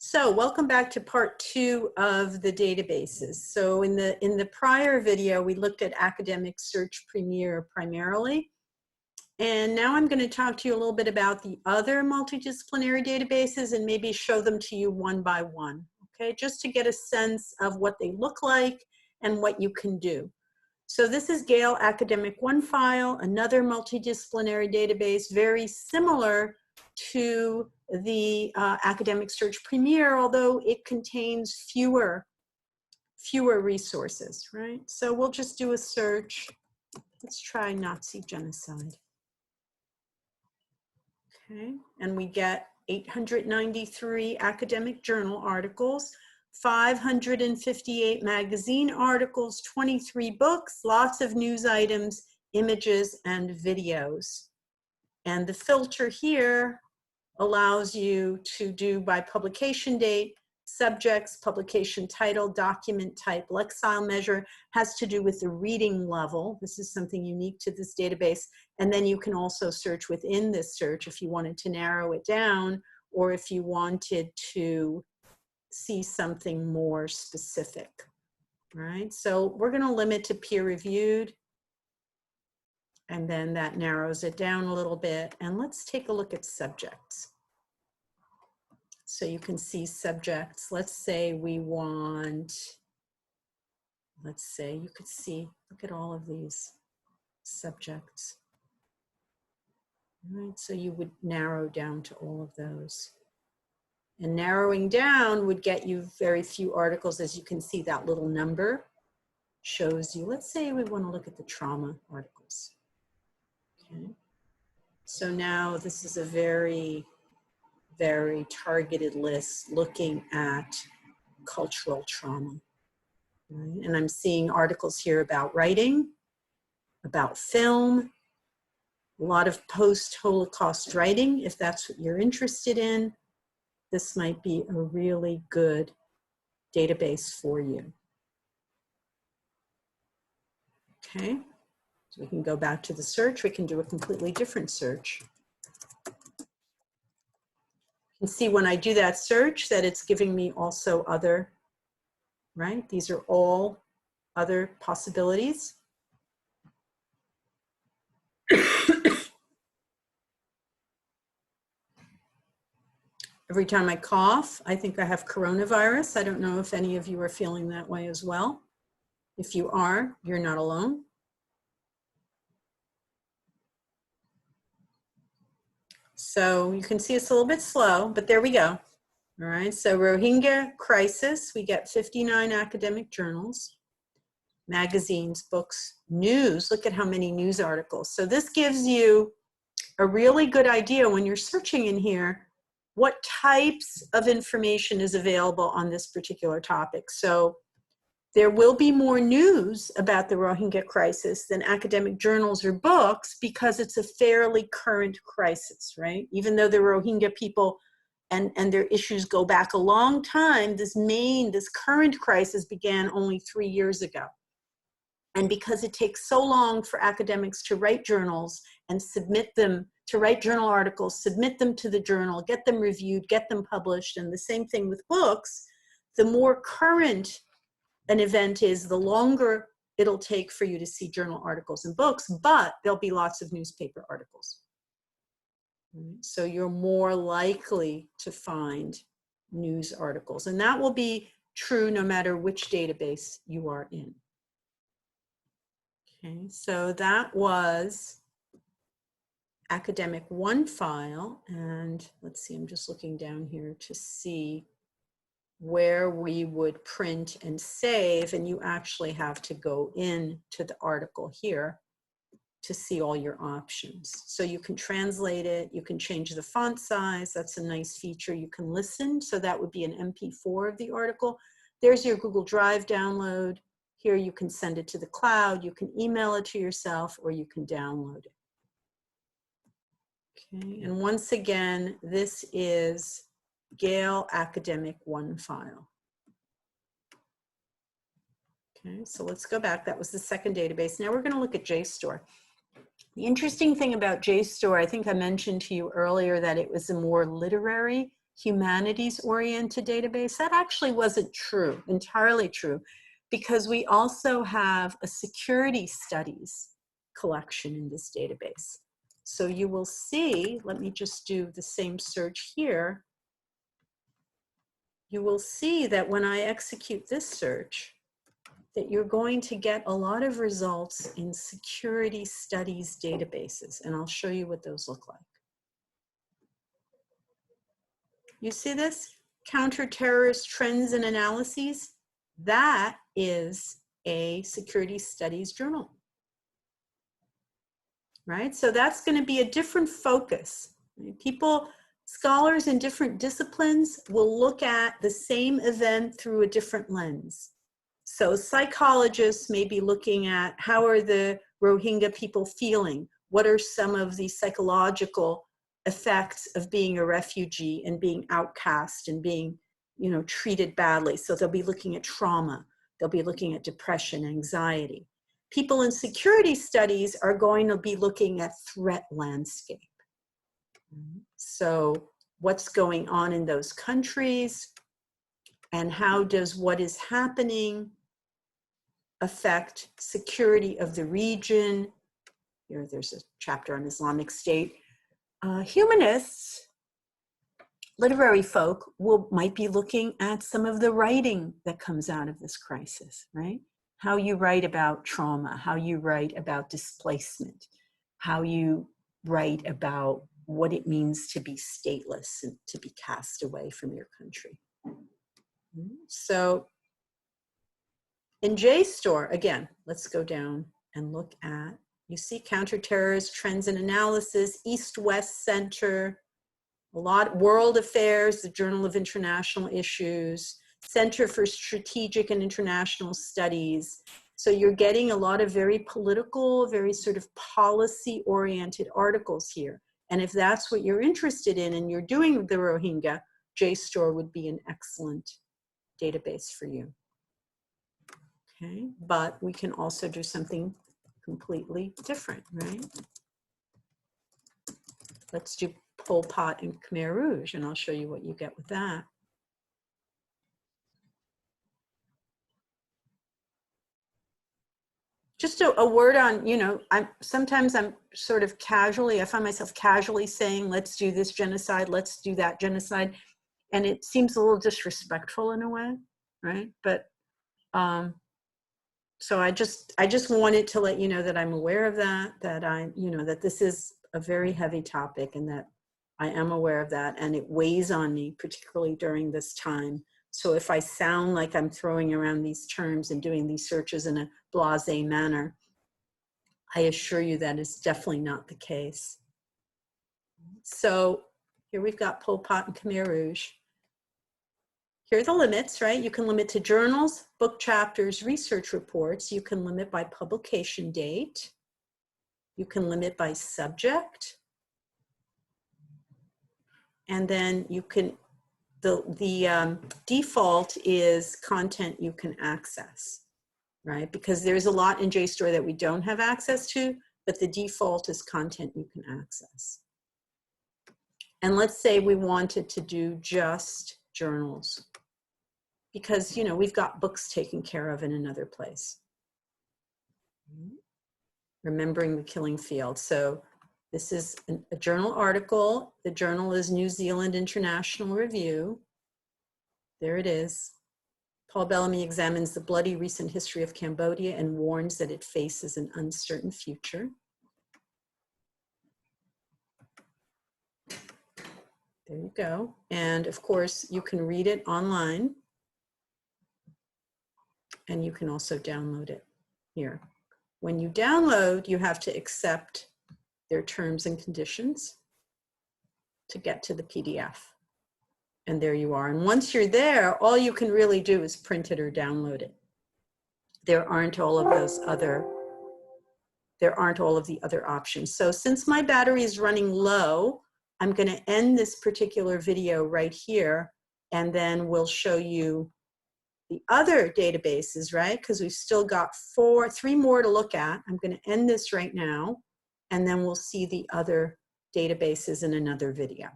So welcome back to part 2 of the databases. So in the prior video, we looked at Academic Search Premier primarily. And now I'm going to talk to you a little bit about the other multidisciplinary databases and maybe show them to you one by one, okay? Just to get a sense of what they look like and what you can do. So this is Gale Academic OneFile, another multidisciplinary database, very similar to the Academic Search Premier, although it contains fewer resources, right? So we'll just do a search. Let's try Nazi genocide. Okay, and we get 893 academic journal articles, 558 magazine articles, 23 books, lots of news items, images, and videos. And the filter here allows you to do by publication date, subjects, publication title, document type, Lexile measure, has to do with the reading level. This is something unique to this database. And then you can also search within this search if you wanted to narrow it down or if you wanted to see something more specific, right? So we're going to limit to peer reviewed. And then that narrows it down a little bit. And let's take a look at subjects. So you can see subjects. Let's say we want, let's say you could see, look at all of these subjects. All right, so you would narrow down to all of those. And narrowing down would get you very few articles. As you can see, that little number shows you, let's say we want to look at the trauma articles. Okay. So now this is a very targeted list looking at cultural trauma. Right? And I'm seeing articles here about writing, about film, a lot of post-Holocaust writing, if that's what you're interested in. This might be a really good database for you. Okay, so we can go back to the search. We can do a completely different search. You can see when I do that search that it's giving me also other, right? These are all other possibilities. Every time I cough, I think I have coronavirus. I don't know if any of you are feeling that way as well. If you are, you're not alone. So you can see it's a little bit slow, but there we go. All right, so Rohingya crisis, we get 59 academic journals, magazines, books, news. Look at how many news articles. So this gives you a really good idea when you're searching in here, what types of information is available on this particular topic. So there will be more news about the Rohingya crisis than academic journals or books because it's a fairly current crisis, right? Even though the Rohingya people and their issues go back a long time, this current crisis began only 3 years ago. And because it takes so long for academics to write journals and submit them, to write journal articles, submit them to the journal, get them reviewed, get them published, and the same thing with books, the more current an event is, the longer it'll take for you to see journal articles and books, but there'll be lots of newspaper articles. So you're more likely to find news articles, and that will be true no matter which database you are in. Okay, so that was Academic OneFile, and let's see, I'm just looking down here to see where we would print and save, and you actually have to go in to the article here to see all your options. So you can translate it, you can change the font size, that's a nice feature. You can listen, so that would be an MP4 of the article. There's your Google Drive download. Here you can send it to the cloud, you can email it to yourself, or you can download it. Okay, and once again, this is Gale Academic OneFile. Okay, so let's go back. That was the second database. Now we're going to look at JSTOR. The interesting thing about JSTOR, I think I mentioned to you earlier that it was a more literary humanities-oriented database. That actually wasn't true, entirely true, because we also have a security studies collection in this database. So you will see, let me just do the same search here. You will see that when I execute this search, that you're going to get a lot of results in security studies databases, and I'll show you what those look like. You see this? Counterterrorist trends and analyses. That is a security studies journal, right? So that's going to be a different focus. People, scholars in different disciplines will look at the same event through a different lens. So psychologists may be looking at how are the Rohingya people feeling? What are some of the psychological effects of being a refugee and being outcast and being, you know, treated badly? So they'll be looking at trauma. They'll be looking at depression, anxiety. People in security studies are going to be looking at threat landscape. So what's going on in those countries and how does what is happening affect security of the region? Here, there's a chapter on Islamic State. Humanists, literary folk, might be looking at some of the writing that comes out of this crisis, right? How you write about trauma, how you write about displacement, how you write about what it means to be stateless and to be cast away from your country. So in JSTOR, again, let's go down and look at, you see counterterrorist trends and analysis, East-West Center, a lot, World Affairs, the Journal of International Issues, Center for Strategic and International Studies. So you're getting a lot of very political, very sort of policy-oriented articles here. And if that's what you're interested in and you're doing the Rohingya, JSTOR would be an excellent database for you. Okay, but we can also do something completely different, right? Let's do Pol Pot and Khmer Rouge, and I'll show you what you get with that. Just a word on, you know, sometimes I'm sort of casually, I find myself casually saying, let's do this genocide, let's do that genocide. And it seems a little disrespectful in a way, right? But, so I just wanted to let you know that I'm aware of that, that you know, that this is a very heavy topic and that I am aware of that and it weighs on me, particularly during this time. So if I sound like I'm throwing around these terms and doing these searches in a blasé manner, I assure you that is definitely not the case. So here we've got Pol Pot and Khmer Rouge. Here are the limits, right? You can limit to journals, book chapters, research reports. You can limit by publication date. You can limit by subject. And then you can, the default is content you can access, right? Because there's a lot in JSTOR that we don't have access to, but the default is content you can access. And let's say we wanted to do just journals, because, you know, we've got books taken care of in another place. Remembering the Killing Field. So this is a journal article. The journal is New Zealand International Review. There it is. Paul Bellamy examines the bloody recent history of Cambodia and warns that it faces an uncertain future. There you go. And of course, you can read it online. And you can also download it here. When you download, you have to accept their terms and conditions to get to the PDF. And there you are. And once you're there, all you can really do is print it or download it. There aren't all of those other, there aren't all of the other options. So since my battery is running low, I'm going to end this particular video right here, and then we'll show you the other databases, right? Because we've still got three more to look at. I'm going to end this right now, and then we'll see the other databases in another video.